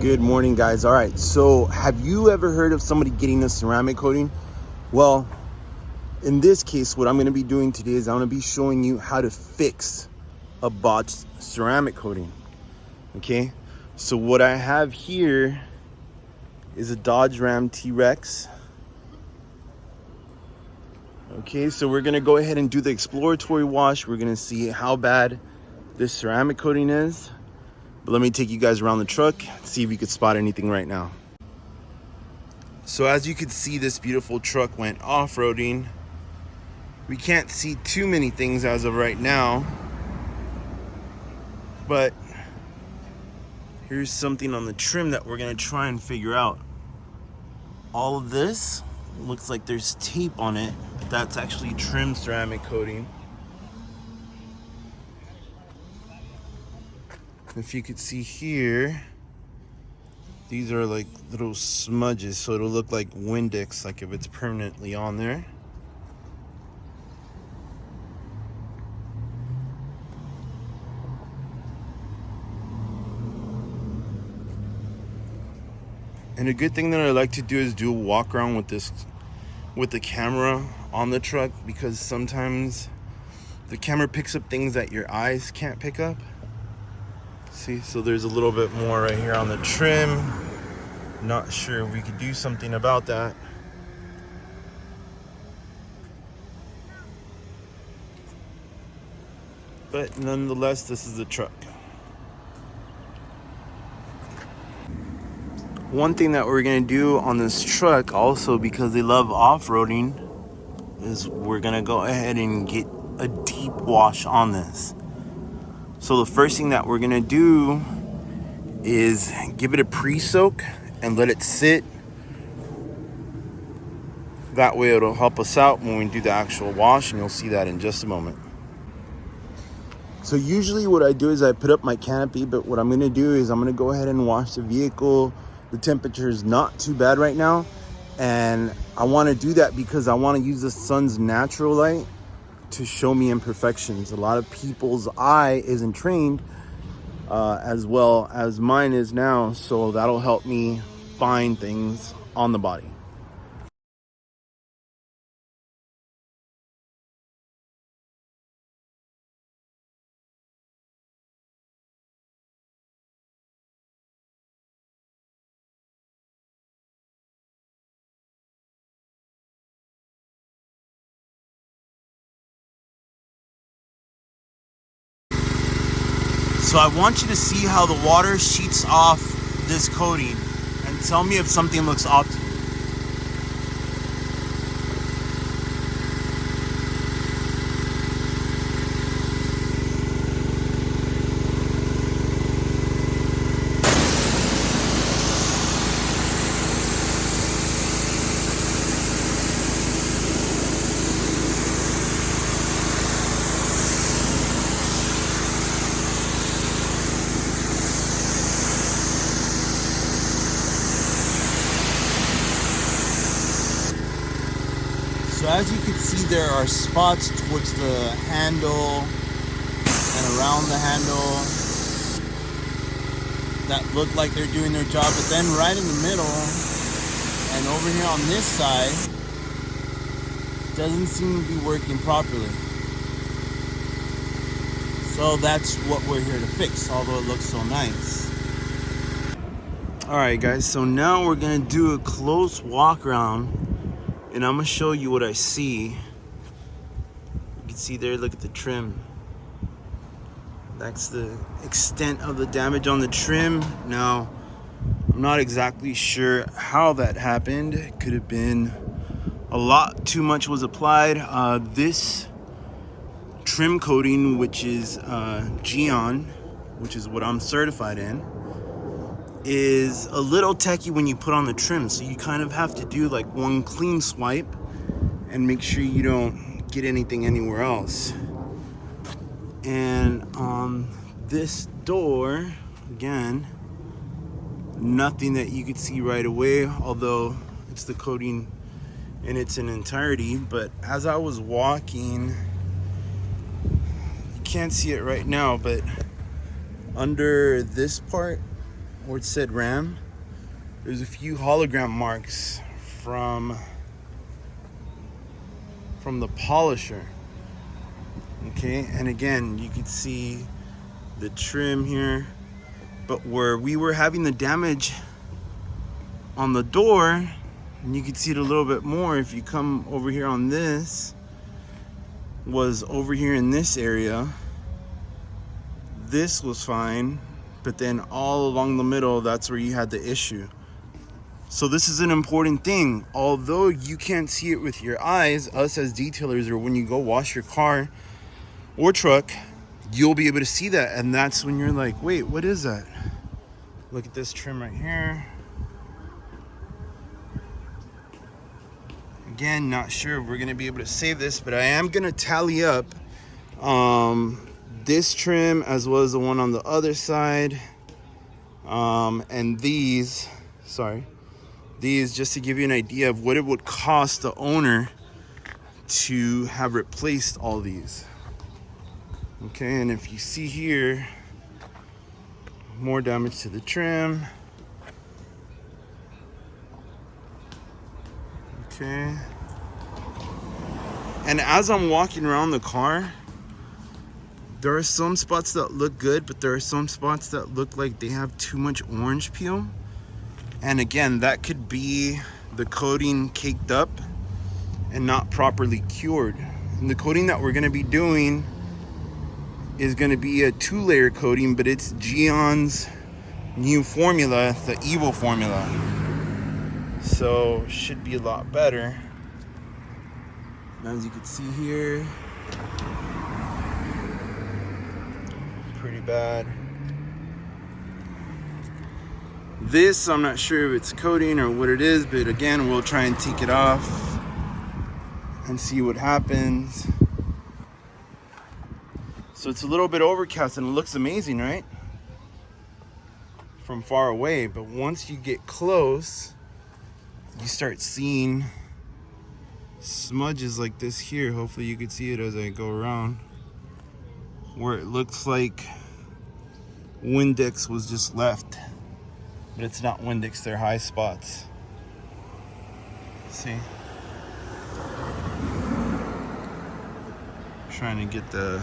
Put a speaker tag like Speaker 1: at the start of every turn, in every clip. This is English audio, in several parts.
Speaker 1: Good morning, guys. All right, so have you ever heard of somebody getting a ceramic coating? Well, in this case, what I'm going to be doing today is I'm going to be showing you how to fix a botched ceramic coating. Okay, so what I have here is a Dodge TRX. Okay, so we're going to go ahead and do the exploratory wash. We're going to see how bad this ceramic coating is. But let me take you guys around the truck, see if you could spot anything right now. So as you can see, this beautiful truck went off-roading. We can't see too many things as of right now, but here's something on the trim that we're gonna try and figure out. All of this looks like there's tape on it, but that's actually trim ceramic coating. If you could see here, these are like little smudges, so it'll look like Windex, like if it's permanently on there. And a good thing that I like to do is do a walk around with this, with the camera on the truck, because sometimes the camera picks up things that your eyes can't pick up. See, so there's a little bit more right here on the trim. Not sure if we could do something about that. But nonetheless, this is the truck. One thing that we're gonna do on this truck also, because they love off-roading, is we're gonna go ahead and get a deep wash on this. So the first thing that we're gonna do is give it a pre-soak and let it sit. That way it'll help us out when we do the actual wash, and you'll see that in just a moment. So usually what I do is I put up my canopy, but what I'm gonna do is I'm gonna go ahead and wash the vehicle. The temperature is not too bad right now, and I wanna do that because I wanna use the sun's natural light to show me imperfections. A lot of people's eye isn't trained as well as mine is now, so that'll help me find things on the body. So I want you to see how the water sheets off this coating and tell me if something looks off to you. So as you can see, there are spots towards the handle and around the handle that look like they're doing their job, but then right in the middle and over here on this side doesn't seem to be working properly. So that's what we're here to fix, although it looks so nice. All right, guys, so now we're gonna do a close walk around, and I'm gonna show you what I see. You can see there, look at the trim. That's the extent of the damage on the trim. Now, I'm not exactly sure how that happened. It could have been a lot too much was applied. This trim coating, which is Geon, which is what I'm certified in, is a little techy when you put on the trim. So you kind of have to do like one clean swipe and make sure you don't get anything anywhere else. And on this door, again, nothing that you could see right away, although it's the coating in its entirety. But as I was walking, you can't see it right now, but under this part, or it said Ram. There's a few hologram marks from the polisher. Okay, and again, you could see the trim here, but where we were having the damage on the door, and you can see it a little bit more if you come over here on this, was over here in this area. This was fine, but then all along the middle, that's where you had the issue. So this is an important thing. Although you can't see it with your eyes, us as detailers, or when you go wash your car or truck, you'll be able to see that. And that's when you're like, wait, what is that? Look at this trim right here. Again, not sure if we're gonna be able to save this, but I am gonna tally up this trim as well as the one on the other side, and these just to give you an idea of what it would cost the owner to have replaced all these. Okay, and if you see here, more damage to the trim. Okay, and as I'm walking around the car, there are some spots that look good, but there are some spots that look like they have too much orange peel. And again, that could be the coating caked up and not properly cured. And the coating that we're gonna be doing is gonna be a 2-layer coating, but it's Geon's new formula, the Evil formula. So should be a lot better. As you can see here, pretty bad. This, I'm not sure if it's coating or what it is, but again, we'll try and take it off and see what happens. So it's a little bit overcast and it looks amazing, right? From far away, but once you get close, you start seeing smudges like this here. Hopefully you can see it as I go around, where it looks like Windex was just left. But it's not Windex, they're high spots. See? Trying to get the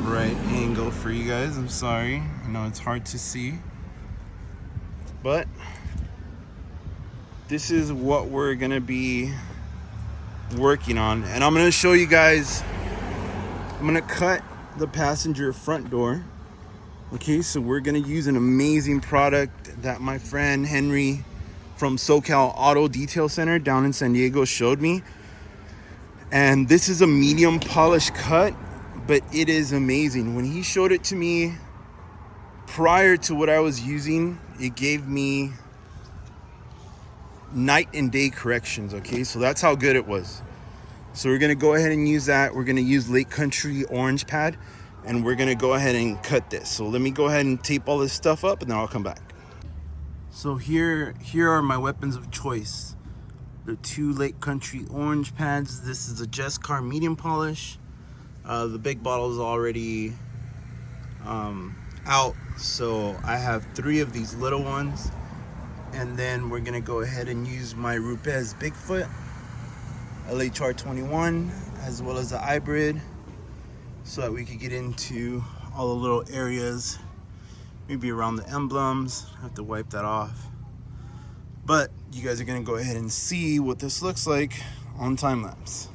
Speaker 1: right angle for you guys. I'm sorry. I know it's hard to see. But this is what we're gonna be working on. And I'm gonna show you guys, I'm gonna cut the passenger front door. Okay, so we're gonna use an amazing product that my friend Henry from SoCal Auto Detail Center down in San Diego showed me. And this is a medium polish cut, but it is amazing. When he showed it to me prior to what I was using, it gave me night and day corrections, okay? So that's how good it was. So we're gonna go ahead and use that. We're gonna use Lake Country Orange Pad, and we're gonna go ahead and cut this. So let me go ahead and tape all this stuff up and then I'll come back. So here are my weapons of choice. The 2 Lake Country Orange Pads. This is a JESCAR medium polish. The big bottle is already out, so I have 3 of these little ones. And then we're gonna go ahead and use my Rupes Bigfoot LHR 21 as well as the hybrid, so that we could get into all the little areas, maybe around the emblems. I have to wipe that off. But you guys are gonna go ahead and see what this looks like on time lapse.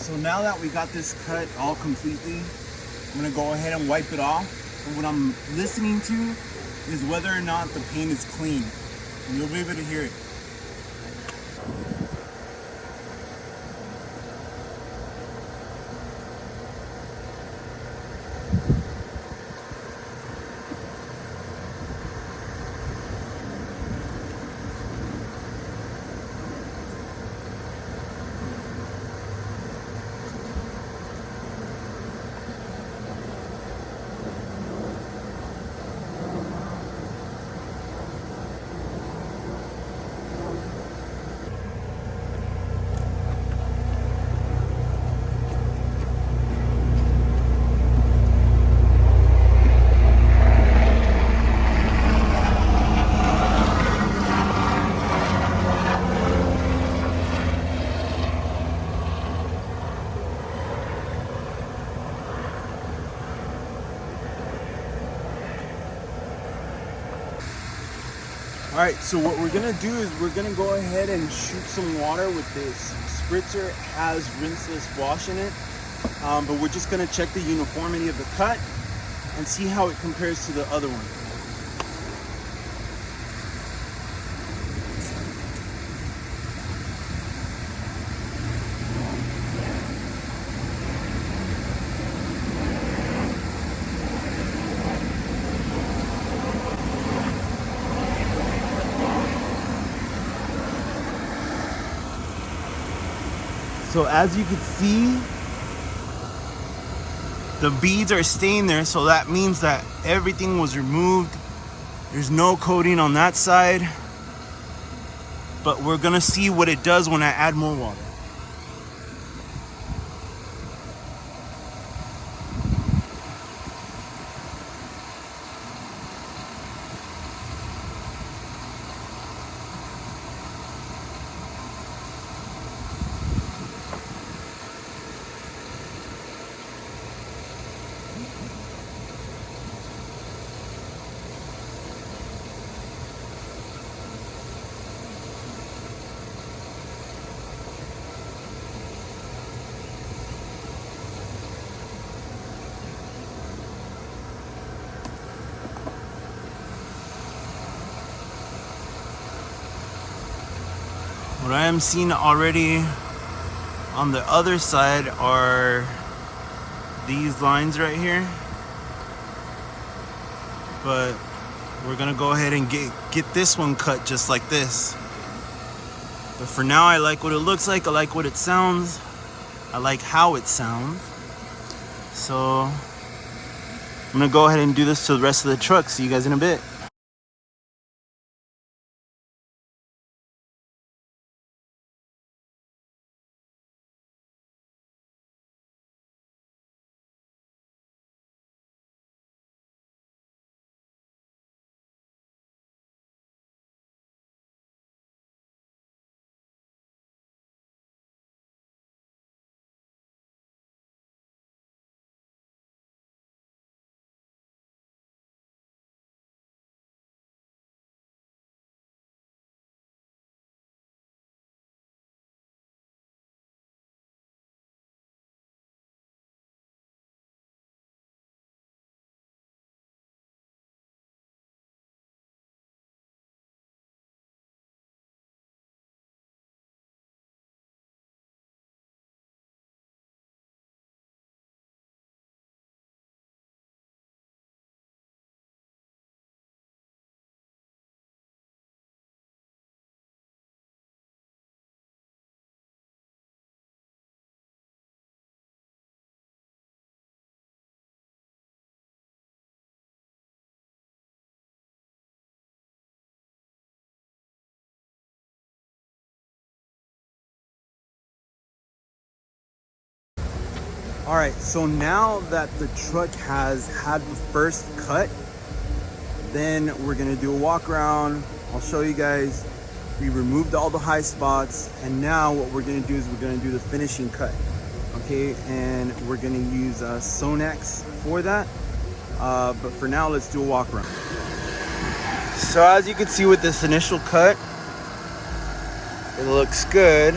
Speaker 1: So now that we got this cut all completely, I'm gonna go ahead and wipe it off. And what I'm listening to is whether or not the paint is clean. And you'll be able to hear it. All right, so what we're gonna do is we're gonna go ahead and shoot some water with this spritzer. It has rinseless wash in it, but we're just gonna check the uniformity of the cut and see how it compares to the other one. So as you can see, the beads are staying there, so that means that everything was removed. There's no coating on that side, but we're gonna see what it does when I add more water. What I am seeing already on the other side are these lines right here. But we're gonna go ahead and get this one cut just like this. But for now, I like what it looks like. I like what it sounds. I like how it sounds. So I'm gonna go ahead and do this to the rest of the truck. See you guys in a bit. All right, so now that the truck has had the first cut, then we're gonna do a walk around. I'll show you guys. We removed all the high spots, and now what we're gonna do is we're gonna do the finishing cut, okay? And we're gonna use SONAX for that. But for now, let's do a walk around. So as you can see with this initial cut, it looks good.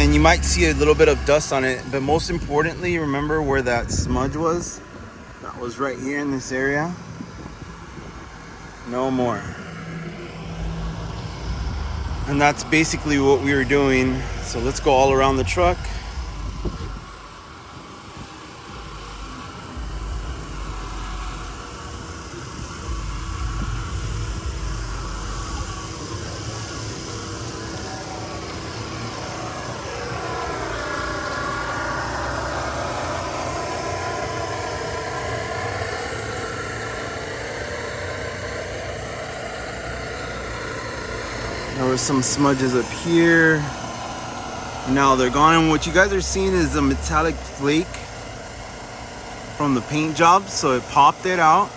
Speaker 1: and you might see a little bit of dust on it, but most importantly, remember where that smudge was? That was right here in this area. No more. And that's basically what we were doing. So let's go all around the truck. There were some smudges up here. Now they're gone, and what you guys are seeing is a metallic flake from the paint job, so it popped it out.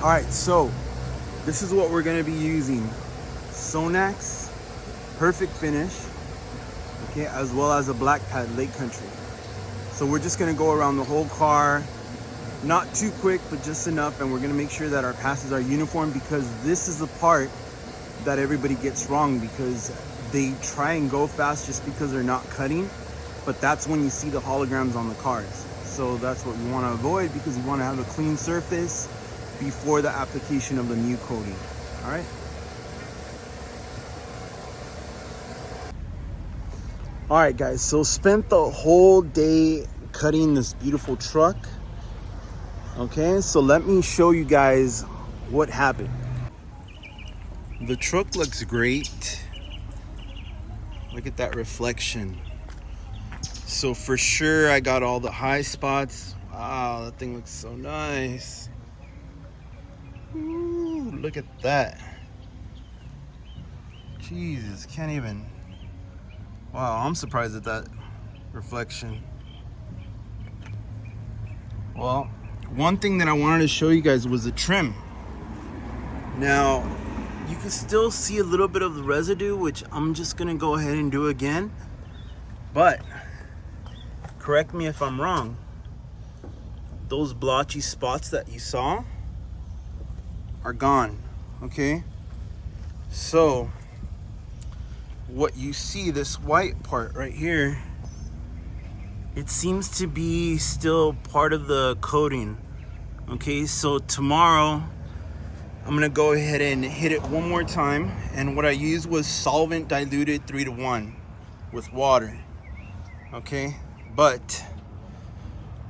Speaker 1: All right, so this is what we're gonna be using. SONAX Perfect Finish, okay, as well as a black pad Lake Country. So we're just gonna go around the whole car, not too quick, but just enough, and we're gonna make sure that our passes are uniform, because this is the part that everybody gets wrong, because they try and go fast just because they're not cutting, but that's when you see the holograms on the cars. So that's what we wanna avoid, because we wanna have a clean surface before the application of the new coating. All right. All right, guys, so spent the whole day cutting this beautiful truck. Okay, so let me show you guys what happened. The truck looks great. Look at that reflection. So for sure, I got all the high spots. Wow, that thing looks so nice. Ooh, look at that. Jesus, can't even. Wow, I'm surprised at that reflection. Well, one thing that I wanted to show you guys was the trim. Now, you can still see a little bit of the residue, which I'm just gonna go ahead and do again. But, correct me if I'm wrong, those blotchy spots that you saw are gone, okay? So what you see, this white part right here, it seems to be still part of the coating. Okay, so tomorrow I'm gonna go ahead and hit it one more time, and what I used was solvent diluted 3-to-1 with water. Okay, but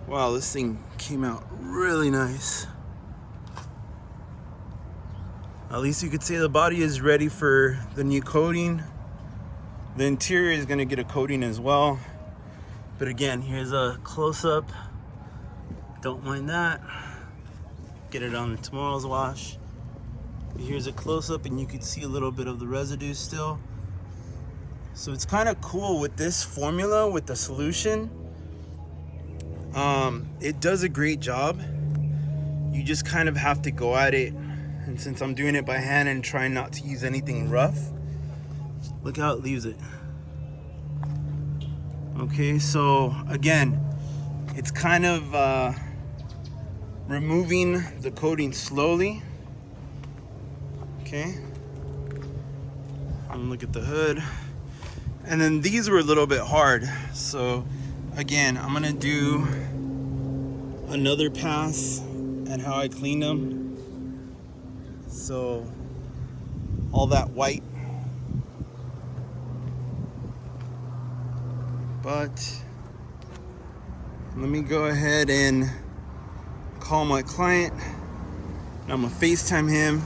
Speaker 1: wow, this thing came out really nice. At least you could say the body is ready for the new coating. The interior is gonna get a coating as well. But again, here's a close-up. Don't mind that. Get it on tomorrow's wash. Here's a close-up, and you can see a little bit of the residue still. So it's kind of cool with this formula, with the solution. It does a great job. You just kind of have to go at it. And since I'm doing it by hand and trying not to use anything rough, look how it leaves it. Okay, so again, it's kind of removing the coating slowly. Okay, look at the hood. And then these were a little bit hard. So again, I'm gonna do another pass at how I cleaned them. So all that white, but let me go ahead and call my client. I'm gonna FaceTime him,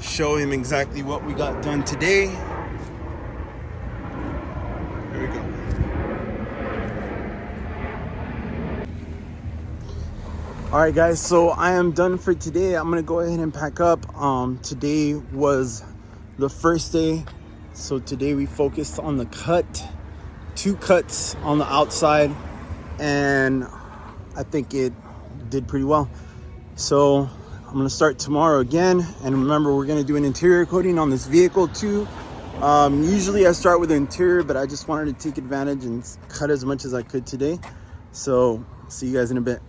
Speaker 1: show him exactly what we got done today. Here we go. All right, guys, so I am done for today. I'm gonna go ahead and pack up. Today was the first day, so today we focused on the cut, 2 cuts on the outside, and I think it did pretty well. So I'm gonna start tomorrow again, and remember, we're gonna do an interior coating on this vehicle too. Usually I start with the interior, but I just wanted to take advantage and cut as much as I could today. So see you guys in a bit.